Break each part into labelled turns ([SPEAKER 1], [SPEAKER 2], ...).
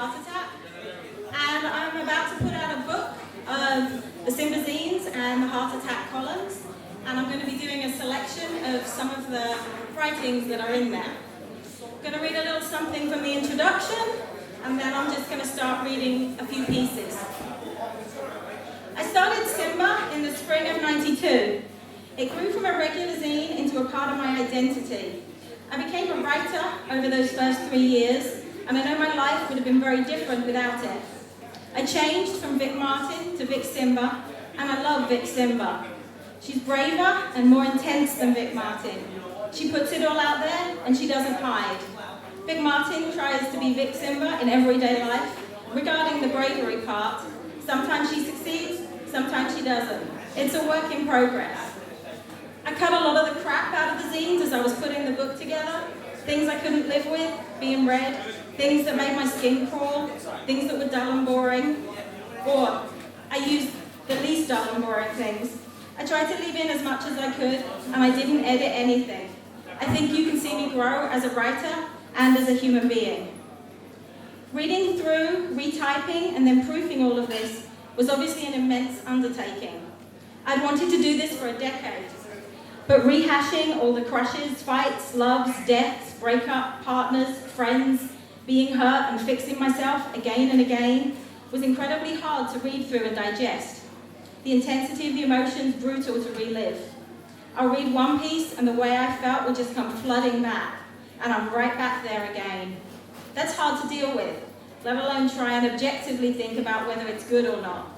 [SPEAKER 1] heart attack, and I'm about to put out a book of the Simba zines and the heart attack columns, and I'm going to be doing a selection of some of the writings that are in there. I'm going to read a little something from the introduction, and then I'm just going to start reading a few pieces. I started Simba in the spring of '92. It grew from a regular zine into a part of my identity. I became a writer over those first 3 years, and I know my life would have been very different without it. I changed from Vic Martin to Vique Simba, and I love Vique Simba. She's braver and more intense than Vic Martin. She puts it all out there, and she doesn't hide. Vic Martin tries to be Vic Simba in everyday life. Regarding the bravery part, sometimes she succeeds, sometimes she doesn't. It's a work in progress. I cut a lot of the crap out of the zines as I was putting the book together. Things I couldn't live with being read, things that made my skin crawl, things that were dull and boring, or I used the least dull and boring things. I tried to leave in as much as I could, and I didn't edit anything. I think you can see me grow as a writer and as a human being. Reading through, retyping, and then proofing all of this was obviously an immense undertaking. I'd wanted to do this for a decade. But rehashing all the crushes, fights, loves, deaths, breakup, partners, friends, being hurt and fixing myself again and again was incredibly hard to read through and digest. The intensity of the emotions brutal to relive. I'll read one piece and the way I felt will just come flooding back, and I'm right back there again. That's hard to deal with, let alone try and objectively think about whether it's good or not.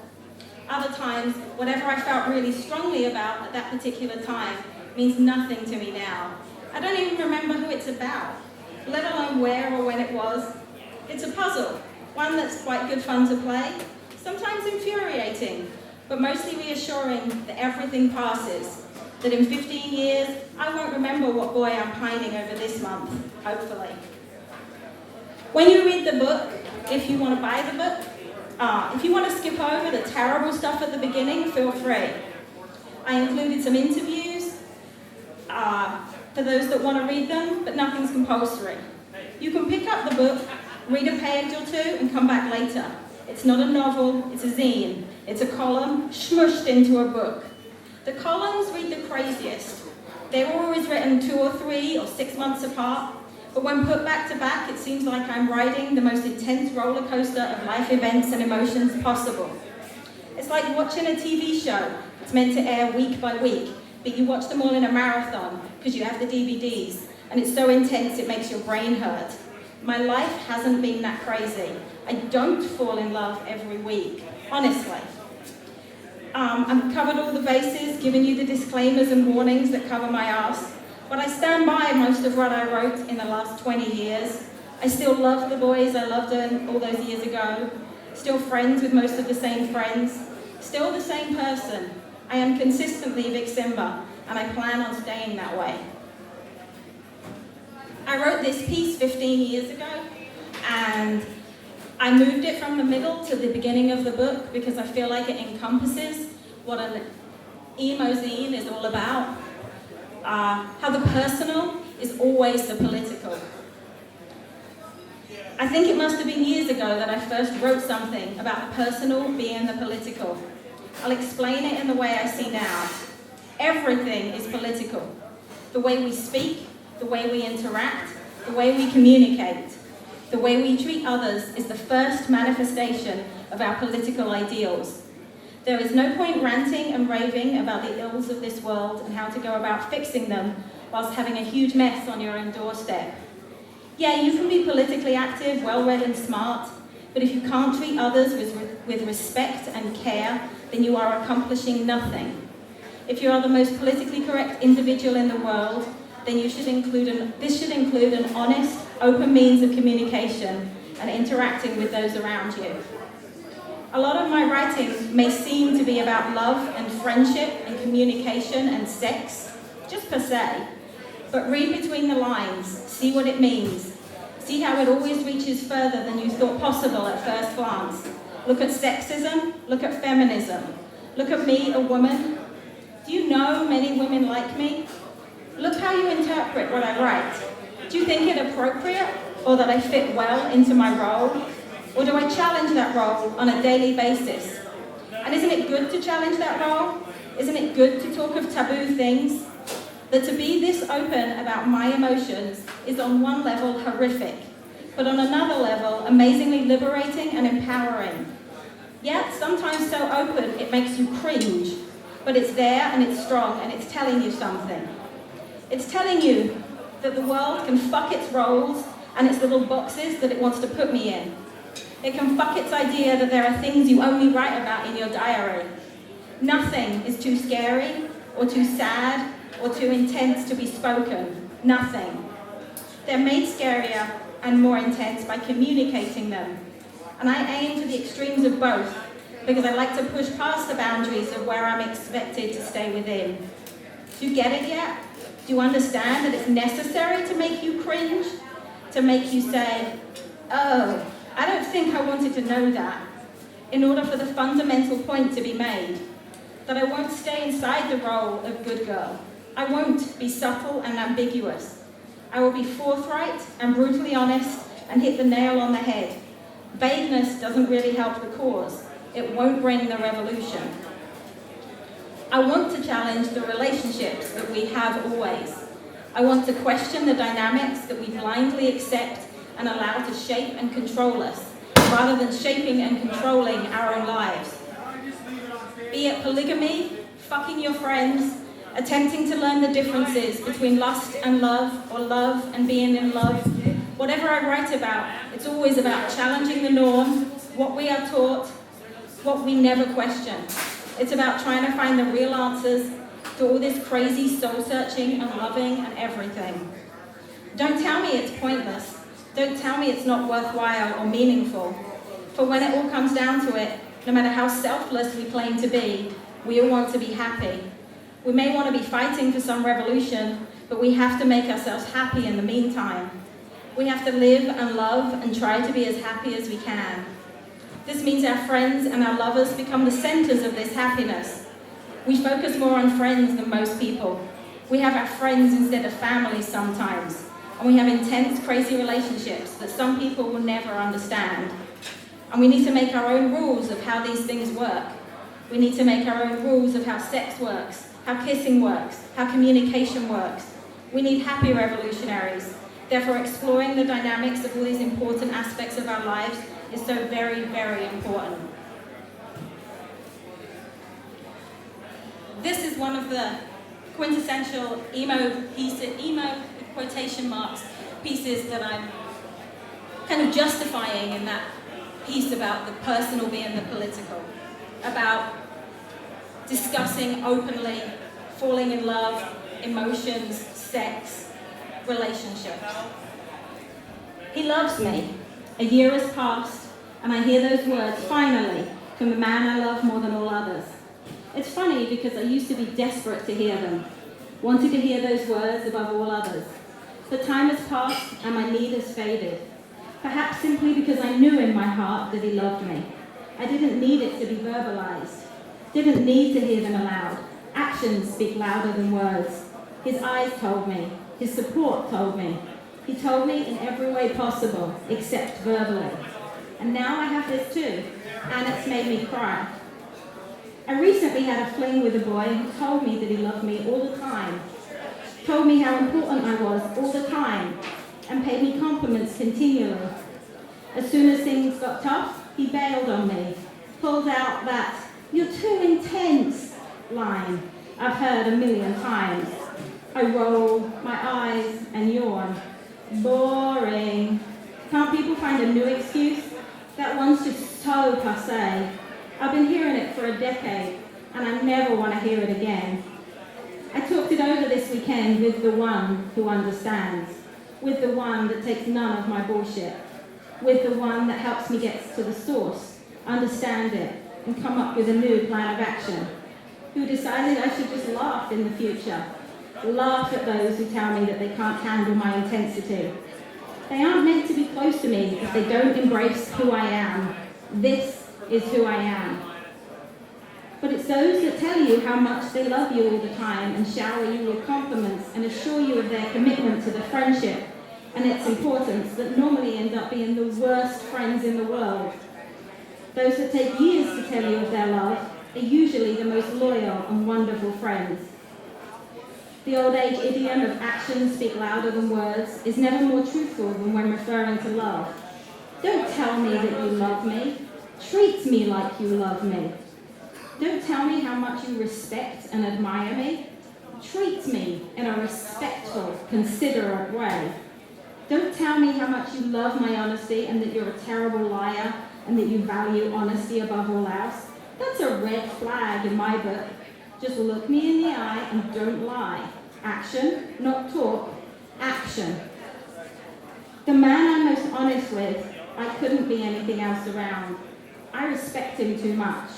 [SPEAKER 1] Other times, whatever I felt really strongly about at that particular time means nothing to me now. I don't even remember who it's about, let alone where or when it was. It's a puzzle, one that's quite good fun to play, sometimes infuriating, but mostly reassuring that everything passes, that in 15 years, I won't remember what boy I'm pining over this month, hopefully. When you read the book, if you want to buy the book, if you want to skip over the terrible stuff at the beginning, feel free. I included some interviews for those that want to read them, but nothing's compulsory. You can pick up the book, read a page or two, and come back later. It's not a novel, it's a zine. It's a column smushed into a book. The columns read the craziest. They were always written 2 or 3 or 6 months apart, but when put back to back, it seems like I'm riding the most intense roller coaster of life events and emotions possible. It's like watching a TV show. It's meant to air week by week, but you watch them all in a marathon because you have the DVDs, and it's so intense it makes your brain hurt. My life hasn't been that crazy. I don't fall in love every week, honestly. I've covered all the bases, given you the disclaimers and warnings that cover my ass, but I stand by most of what I wrote in the last 20 years. I still love the boys I loved them all those years ago, still friends with most of the same friends, still the same person. I am consistently Vique Simba, and I plan on staying that way. I wrote this piece 15 years ago, and I moved it from the middle to the beginning of the book because I feel like it encompasses what an emo zine is all about. How the personal is always the political. I think it must have been years ago that I first wrote something about the personal being the political. I'll explain it in the way I see now. Everything is political. The way we speak, the way we interact, the way we communicate, the way we treat others is the first manifestation of our political ideals. There is no point ranting and raving about the ills of this world and how to go about fixing them whilst having a huge mess on your own doorstep. Yeah, you can be politically active, well-read and smart, but if you can't treat others with respect and care, then you are accomplishing nothing. If you are the most politically correct individual in the world, then this should include an honest, open means of communication and interacting with those around you. A lot of my writing may seem to be about love and friendship and communication and sex, just per se, but read between the lines, see what it means. See how it always reaches further than you thought possible at first glance. Look at sexism, look at feminism. Look at me, a woman. Do you know many women like me? Look how you interpret what I write. Do you think it appropriate or that I fit well into my role? Or do I challenge that role on a daily basis? And isn't it good to challenge that role? Isn't it good to talk of taboo things? That to be this open about my emotions is on one level horrific, but on another level amazingly liberating and empowering. Yet, sometimes so open it makes you cringe, but it's there and it's strong and it's telling you something. It's telling you that the world can fuck its roles and its little boxes that it wants to put me in. It can fuck its idea that there are things you only write about in your diary. Nothing is too scary or too sad or too intense to be spoken. Nothing. They're made scarier and more intense by communicating them. And I aim to the extremes of both because I like to push past the boundaries of where I'm expected to stay within. Do you get it yet? Do you understand that it's necessary to make you cringe? To make you say, oh, I don't think I wanted to know that, in order for the fundamental point to be made, that I won't stay inside the role of good girl. I won't be subtle and ambiguous. I will be forthright and brutally honest and hit the nail on the head. Vagueness doesn't really help the cause. It won't bring the revolution. I want to challenge the relationships that we have always. I want to question the dynamics that we blindly accept and allow to shape and control us, rather than shaping and controlling our own lives. Be it polygamy, fucking your friends, attempting to learn the differences between lust and love, or love and being in love. Whatever I write about, it's always about challenging the norm, what we are taught, what we never question. It's about trying to find the real answers to all this crazy soul-searching and loving and everything. Don't tell me it's pointless. Don't tell me it's not worthwhile or meaningful. For when it all comes down to it, no matter how selfless we claim to be, we all want to be happy. We may want to be fighting for some revolution, but we have to make ourselves happy in the meantime. We have to live and love and try to be as happy as we can. This means our friends and our lovers become the centers of this happiness. We focus more on friends than most people. We have our friends instead of family sometimes, and we have intense, crazy relationships that some people will never understand. And we need to make our own rules of how these things work. We need to make our own rules of how sex works, how kissing works, how communication works. We need happy revolutionaries. Therefore, exploring the dynamics of all these important aspects of our lives is so very, very important. This is one of the quintessential emo pieces, emo with quotation marks, pieces that I'm kind of justifying in that piece about the personal being the political, about discussing openly, falling in love, emotions, sex, relationships. He loves me. A year has passed, and I hear those words, finally, from the man I love more than all others. It's funny because I used to be desperate to hear them, wanted to hear those words above all others. The time has passed, and my need has faded. Perhaps simply because I knew in my heart that he loved me. I didn't need it to be verbalized. Didn't need to hear them aloud. Actions speak louder than words. His eyes told me. His support told me. He told me in every way possible, except verbally. And now I have this too, and it's made me cry. I recently had a fling with a boy who told me that he loved me all the time. Told me how important I was all the time, and paid me compliments continually. As soon as things got tough, he bailed on me, pulled out that "you're too intense" line I've heard a million times. I roll my eyes and yawn. Boring. Can't people find a new excuse? That one's just so passé. I've been hearing it for a decade, and I never want to hear it again. I talked it over this weekend with the one who understands, with the one that takes none of my bullshit, with the one that helps me get to the source, understand it, and come up with a new plan of action, who decided I should just laugh in the future, laugh at those who tell me that they can't handle my intensity. They aren't meant to be close to me if they don't embrace who I am. This is who I am. But it's those that tell you how much they love you all the time and shower you with compliments and assure you of their commitment to the friendship
[SPEAKER 2] and its importance that normally end up being the worst friends in the world. Those that take years to tell you of their love are usually the most loyal and wonderful friends. The old age idiom of actions speak louder than words is never more truthful than when referring to love. Don't tell me that you love me. Treat me like you love me. Don't tell me how much you respect and admire me. Treat me in a respectful, considerate way. Don't tell me how much you love my honesty and that you're a terrible liar and that you value honesty above all else. That's a red flag in my book. Just look me in the eye and don't lie. Action, not talk. Action. The man I'm most honest with, I couldn't be anything else around. I respect him too much.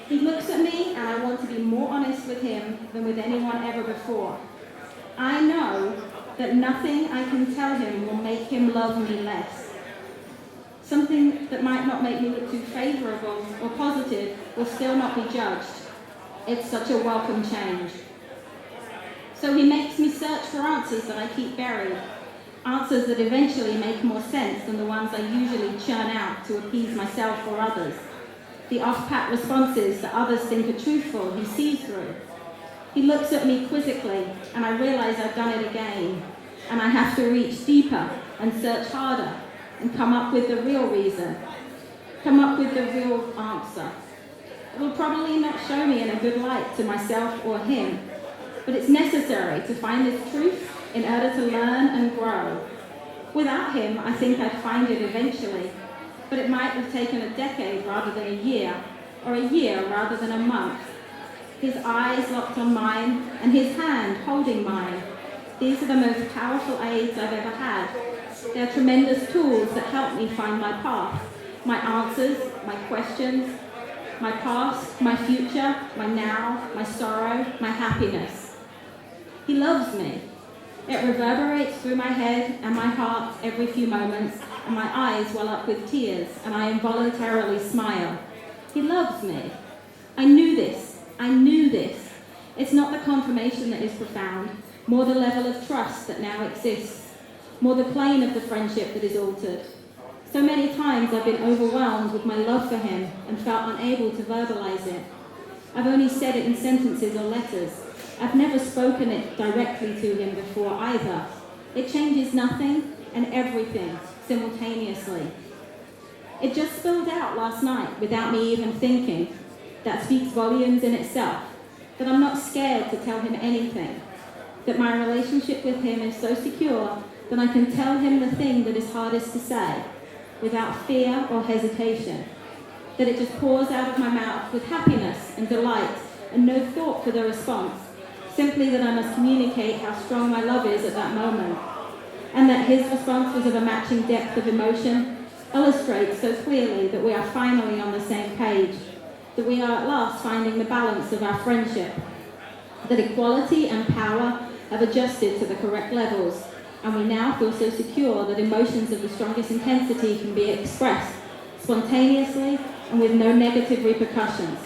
[SPEAKER 2] He looks at me and I want to be more honest with him than with anyone ever before. I know that nothing I can tell him will make him love me less. Something that might not make me look too favourable or positive will still not be judged. It's such a welcome change. So he makes me search for answers that I keep buried. Answers that eventually make more sense than the ones I usually churn out to appease myself or others. The off-pat responses that others think are truthful, he sees through. He looks at me quizzically, and I realise I've done it again. And I have to reach deeper and search harder and come up with the real reason, come up with the real answer. It will probably not show me in a good light to myself or him, but it's necessary to find this truth in order to learn and grow. Without him, I think I'd find it eventually, but it might have taken a decade rather than a year, or a year rather than a month. His eyes locked on mine, and his hand holding mine. These are the most powerful aids I've ever had. They're tremendous tools that help me find my path, my answers, my questions, my past, my future, my now, my sorrow, my happiness. He loves me. It reverberates through my head and my heart every few moments, and my eyes well up with tears, and I involuntarily smile. He loves me. I knew this. I knew this. It's not the confirmation that is profound, more the level of trust that now exists, more the plane of the friendship that is altered. So many times I've been overwhelmed with my love for him and felt unable to verbalize it. I've only said it in sentences or letters. I've never spoken it directly to him before either. It changes nothing and everything simultaneously. It just spilled out last night without me even thinking. That speaks volumes in itself, that I'm not scared to tell him anything, that my relationship with him is so secure that I can tell him the thing that is hardest to say without fear or hesitation, that it just pours out of my mouth with happiness and delight and no thought for the response, simply that I must communicate how strong my love is at that moment, and that his response was of a matching depth of emotion illustrates so clearly that we are finally on the same page, that we are at last finding the balance of our friendship, that equality and power have adjusted to the correct levels, and we now feel so secure that emotions of the strongest intensity can be expressed spontaneously and with no negative repercussions.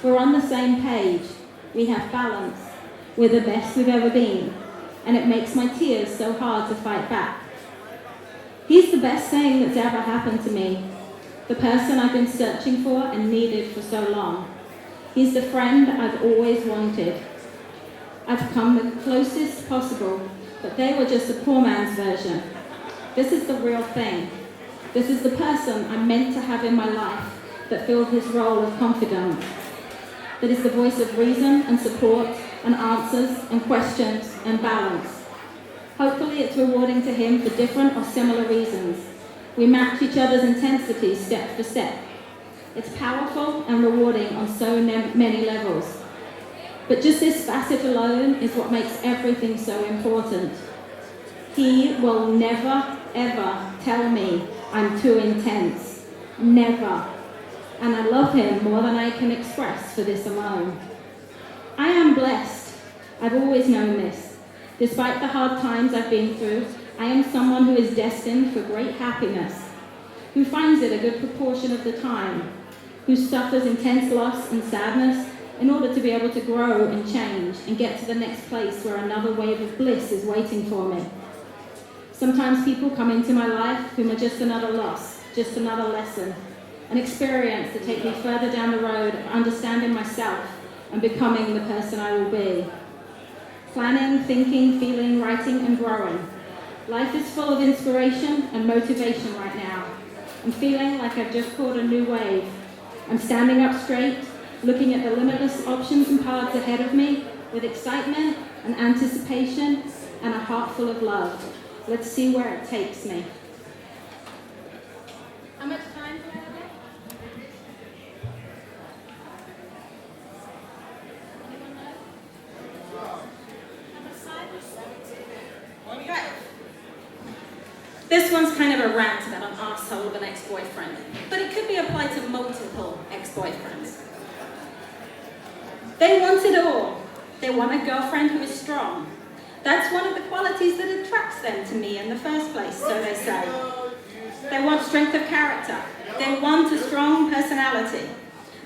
[SPEAKER 2] We're on the same page. We have balance. We're the best we've ever been, and it makes my tears so hard to fight back. He's the best thing that's ever happened to me, the person I've been searching for and needed for so long. He's the friend I've always wanted. I've come the closest possible, but they were just a poor man's version. This is the real thing. This is the person I'm meant to have in my life that filled his role of confidant, that is the voice of reason and support and answers and questions and balance. Hopefully it's rewarding to him for different or similar reasons. We match each other's intensity step for step. It's powerful and rewarding on so many levels. But just this facet alone is what makes everything so important. He will never, ever tell me I'm too intense. Never. And I love him more than I can express for this alone. I am blessed. I've always known this. Despite the hard times I've been through, I am someone who is destined for great happiness, who finds it a good proportion of the time, who suffers intense loss and sadness in order to be able to grow and change and get to the next place where another wave of bliss is waiting for me. Sometimes people come into my life whom are just another loss, just another lesson, an experience to take me further down the road of understanding myself and becoming the person I will be. Planning, thinking, feeling, writing, and growing. Life is full of inspiration and motivation right now. I'm feeling like I've just caught a new wave. I'm standing up straight, looking at the limitless options and paths ahead of me with excitement and anticipation and a heart full of love. Let's see where it takes me. How much time do I have left? Anyone know? How much time? Okay. This one's kind of a rant about an arsehole of an ex-boyfriend, but it could be applied to multiple ex-boyfriends. They want it all. They want a girlfriend who is strong. That's one of the qualities that attracts them to me in the first place, so they say. They want strength of character. They want a strong personality.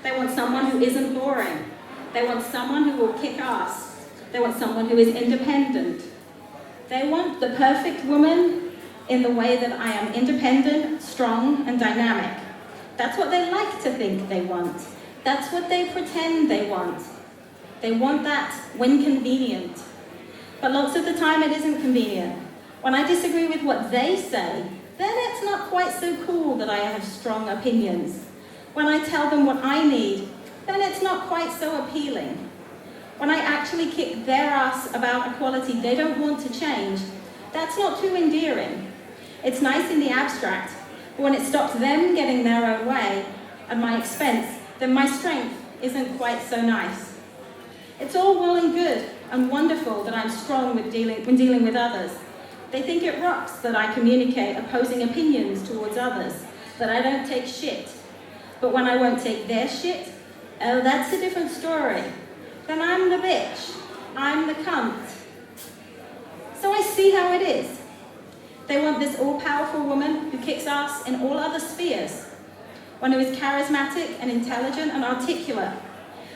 [SPEAKER 2] They want someone who isn't boring. They want someone who will kick ass. They want someone who is independent. They want the perfect woman in the way that I am independent, strong, and dynamic. That's what they like to think they want. That's what they pretend they want. They want that when convenient. But lots of the time it isn't convenient. When I disagree with what they say, then it's not quite so cool that I have strong opinions. When I tell them what I need, then it's not quite so appealing. When I actually kick their ass about a quality they don't want to change, that's not too endearing. It's nice in the abstract, but when it stops them getting their own way at my expense, then my strength isn't quite so nice. It's all well and good and wonderful that I'm strong when dealing with others. They think it rocks that I communicate opposing opinions towards others, that I don't take shit. But when I won't take their shit, oh, that's a different story. Then I'm the bitch. I'm the cunt. So I see how it is. They want this all-powerful woman who kicks ass in all other spheres, one who is charismatic and intelligent and articulate.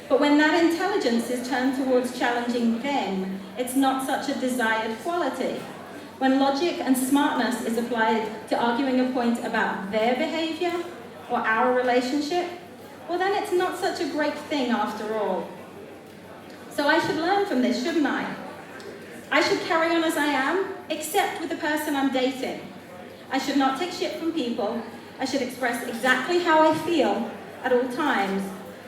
[SPEAKER 2] But when that intelligence is turned towards challenging them, it's not such a desired quality. When logic and smartness is applied to arguing a point about their behavior or our relationship, well then it's not such a great thing after all. So I should learn from this, shouldn't I? I should carry on as I am, except with the person I'm dating. I should not take shit from people. I should express exactly how I feel at all times.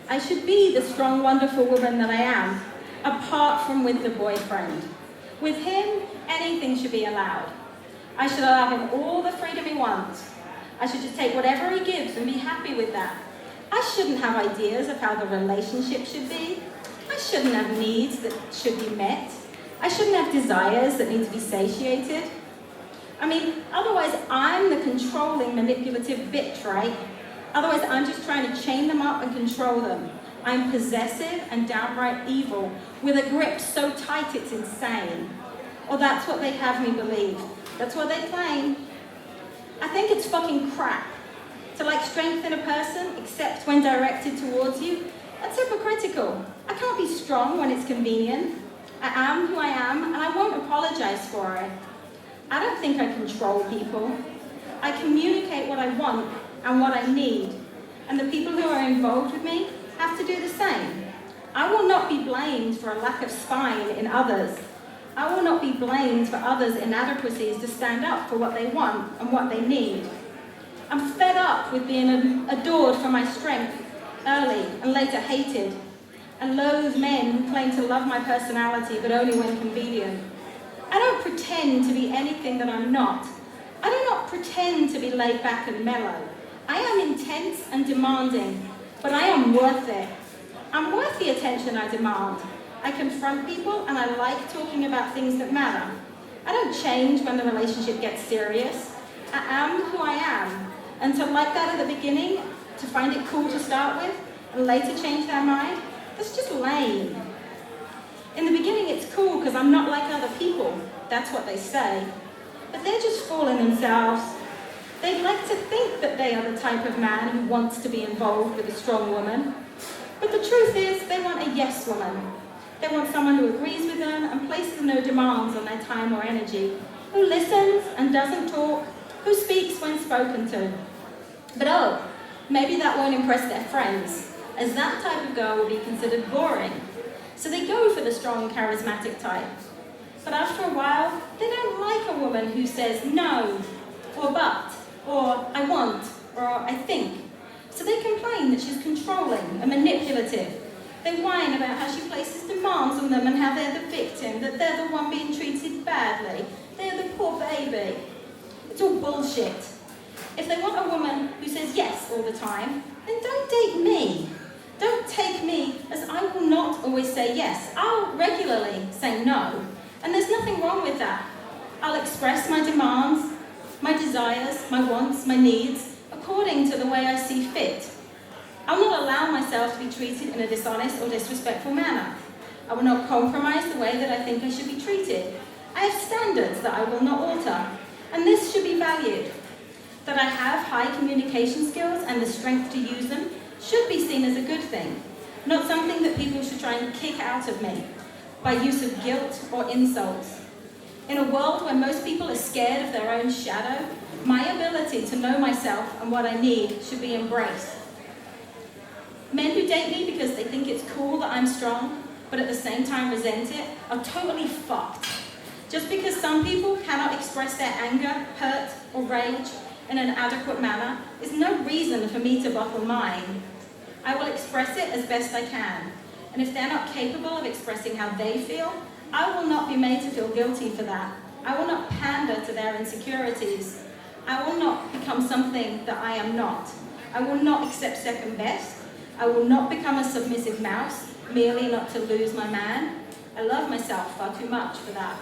[SPEAKER 2] I should be the strong, wonderful woman that I am, apart from with the boyfriend. With him, anything should be allowed. I should allow him all the freedom he wants. I should just take whatever he gives and be happy with that. I shouldn't have ideas of how the relationship should be. I shouldn't have needs that should be met. I shouldn't have desires that need to be satiated. I mean, otherwise I'm the controlling, manipulative bitch, right? Otherwise I'm just trying to chain them up and control them. I'm possessive and downright evil, with a grip so tight it's insane. Or that's what they have me believe. That's what they claim. I think it's fucking crap. To like strengthen a person, except when directed towards you, that's hypocritical. I can't be strong when it's convenient. I am who I am, and I won't apologize for it. I don't think I control people. I communicate what I want and what I need, and the people who are involved with me have to do the same. I will not be blamed for a lack of spine in others. I will not be blamed for others' inadequacies to stand up for what they want and what they need. I'm fed up with being adored for my strength early and later hated, and loathe men who claim to love my personality but only when convenient. I don't pretend to be anything that I'm not. I do not pretend to be laid back and mellow. I am intense and demanding, but I am worth it. I'm worth the attention I demand. I confront people and I like talking about things that matter. I don't change when the relationship gets serious. I am who I am. And to like that at the beginning, to find it cool to start with, and later change their mind, that's just lame. In the beginning it's cool because I'm not like other people. That's what they say. But they're just fooling themselves. They'd like to think that they are the type of man who wants to be involved with a strong woman. But the truth is, they want a yes woman. They want someone who agrees with them and places no demands on their time or energy. who listens and doesn't talk, who speaks when spoken to. But oh, maybe that won't impress their friends, as that type of girl will be considered boring. So they go for the strong, charismatic type. But after a while, they don't like a woman who says no, or but, or I want, or I think. So they complain that she's controlling and manipulative. They whine about how she places demands on them and how they're the victim, that they're the one being treated badly. They're the poor baby. It's all bullshit. If they want a woman who says yes all the time, then don't date me. Don't take me, as I will not always say yes. I'll regularly say no. And there's nothing wrong with that. I'll express my demands, my desires, my wants, my needs, according to the way I see fit. I will not allow myself to be treated in a dishonest or disrespectful manner. I will not compromise the way that I think I should be treated. I have standards that I will not alter, and this should be valued. That I have high communication skills and the strength to use them should be seen as a good thing, not something that people should try and kick out of me by use of guilt or insults. In a world where most people are scared of their own shadow, my ability to know myself and what I need should be embraced. Men who date me because they think it's cool that I'm strong, but at the same time resent it, are totally fucked. Just because some people cannot express their anger, hurt, or rage in an adequate manner is no reason for me to bottle mine. I will express it as best I can, and if they're not capable of expressing how they feel, I will not be made to feel guilty for that. I will not pander to their insecurities. I will not become something that I am not. I will not accept second best. I will not become a submissive mouse, merely not to lose my man. I love myself far too much for that.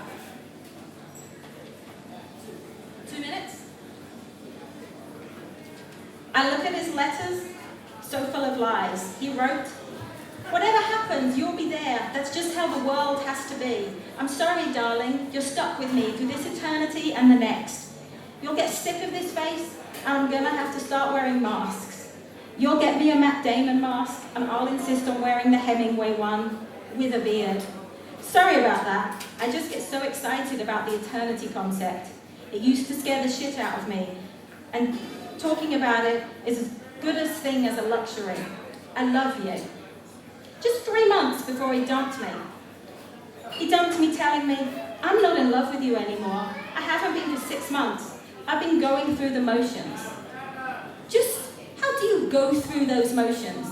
[SPEAKER 2] 2 minutes? I look at his letters, so full of lies. He wrote, "Whatever happens, you'll be there. That's just how the world has to be. I'm sorry, darling. You're stuck with me through this eternity and the next. You'll get sick of this face, and I'm gonna have to start wearing masks. You'll get me a Matt Damon mask, and I'll insist on wearing the Hemingway one with a beard. Sorry about that. I just get so excited about the eternity concept. It used to scare the shit out of me, and talking about it is as good a thing as a luxury. I love you." Just 3 months before he dumped me. He dumped me telling me, "I'm not in love with you anymore. I haven't been for 6 months. I've been going through the motions." Just how do you go through those motions?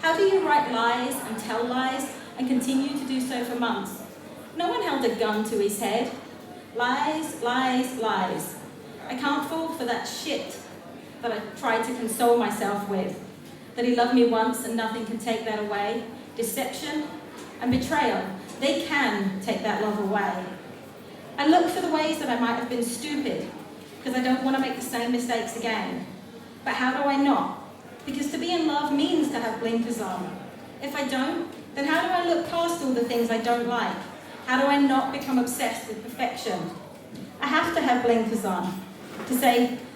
[SPEAKER 2] How do you write lies and tell lies and continue to do so for months? No one held a gun to his head. Lies, lies, lies. I can't fall for that shit that I tried to console myself with. That he loved me once and nothing can take that away. Deception and betrayal, they can take that love away. I look for the ways that I might have been stupid, because I don't want to make the same mistakes again. But how do I not? Because to be in love means to have blinkers on. If I don't, then how do I look past all the things I don't like? How do I not become obsessed with perfection? I have to have blinkers on.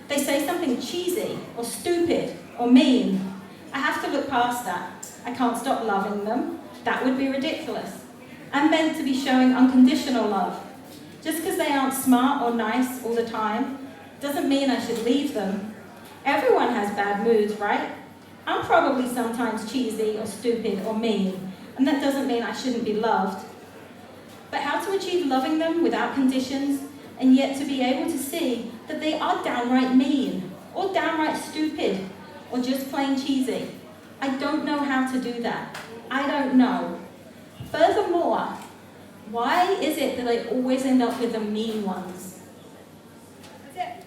[SPEAKER 2] They say something cheesy or stupid or mean. I have to look past that. I can't stop loving them. That would be ridiculous. I'm meant to be showing unconditional love. Just because they aren't smart or nice all the time doesn't mean I should leave them. Everyone has bad moods, right? I'm probably sometimes cheesy or stupid or mean, and that doesn't mean I shouldn't be loved. But how to achieve loving them without conditions, and yet to be able to see that they are downright mean, or downright stupid, or just plain cheesy. I don't know how to do that. I don't know. Furthermore, why is it that I always end up with the mean ones? That's it.